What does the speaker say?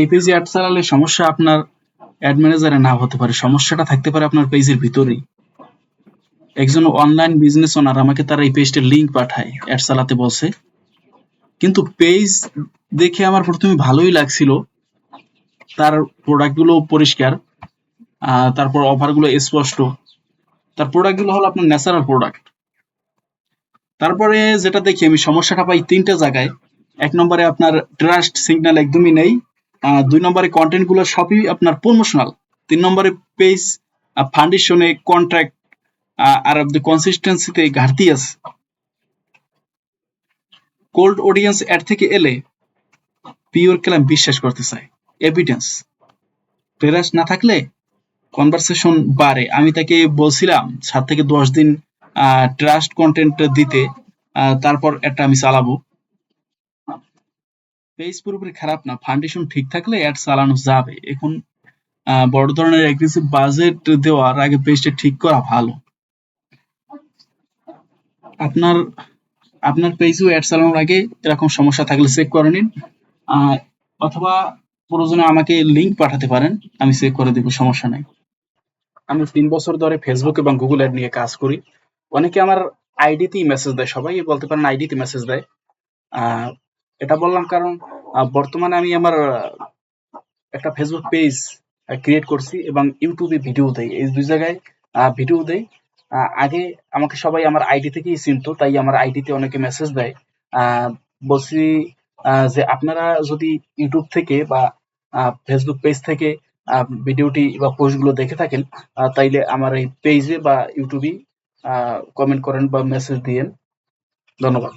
এই পেজে অ্যাড চালালে সমস্যা আপনার অ্যাড ম্যানেজারে না হতে পারে, সমস্যাটা থাকতে পারে আপনার পেজের ভিতরেই। একজন অনলাইন বিজনেস ওনার আমাকে তার এই পেজটার লিঙ্ক পাঠায়, অ্যাড চালাতে বলছে, কিন্তু পেজ দেখে আমার প্রথমে ভালোই লাগছিল, তার প্রোডাক্টগুলো পরিষ্কার, তারপর অফারগুলো স্পষ্ট, তার প্রোডাক্টগুলো হলো আপনার ন্যাচারাল প্রোডাক্ট। তারপরে যেটা দেখি আমি সমস্যাটা পাই ৩টা জায়গায়। ১ নম্বরে আপনার ট্রাস্ট সিগন্যাল একদমই নেই। ২ নম্বরে কনটেন্ট গুলো সবই আপনার প্রমোশনাল। ৩ নম্বরে পেজ ফাউন্ডেশনে কন্ট্রাক্ট আর কনসিস্টেন্সিতে ঘাটতি আছে। কোল্ড অডিয়েন্স অ্যাড থেকে এলে পিওর ক্লায়েন্ট বিশ্বাস করতে চায়, এভিডেন্স। ট্রাস্ট না থাকলে কনভারসেশন বাড়ে। আমি তাকে বলছিলাম ৭ থেকে ১০ দিন ট্রাস্ট কন্টেন্ট দিতে, তারপর একটা আমি চালাবো। পেজ পুরোপুরি খারাপ না, ফাউন্ডেশন ঠিক থাকলে অ্যাড চালানো যাবে। এখন বড় ধরনের অ্যাগ্রেসিভ বাজেট দেওয়ার আগে পেজটা ঠিক করা ভালো। আপনার আপনার পেজেও অ্যাড চালানোর আগে এরকম সমস্যা থাকলে চেক করে নিন, অথবা প্রয়োজনে আমাকে লিঙ্ক পাঠাতে পারেন, আমি চেক করে দেবো, সমস্যা নাই। আমি ৩ বছর ধরে ফেসবুক এবং গুগল অ্যাড নিয়ে কাজ করি। অনেকে আমার আইডিতেই মেসেজ দেয়, সবাই বলতে পারেন আইডিতে মেসেজ দেয়। এটা বললাম কারণ বর্তমানে আমি আমার একটা ফেসবুক পেজ ক্রিয়েট করছি এবং ইউটিউবে ভিডিও দেই, এই ২ জায়গায় ভিডিও দেই। আগে আমাকে সবাই আমার আইডি থেকেই চিনতো, তাই আমার আইডিতে অনেকে মেসেজ দেয়। বলছি যে আপনারা যদি ইউটিউব থেকে বা ফেসবুক পেজ থেকে ভিডিওটি বা পোস্টগুলো দেখে থাকেন, তাইলে আমার এই পেজে বা ইউটিউবে কমেন্ট করেন বা মেসেজ দিয়েন। ধন্যবাদ।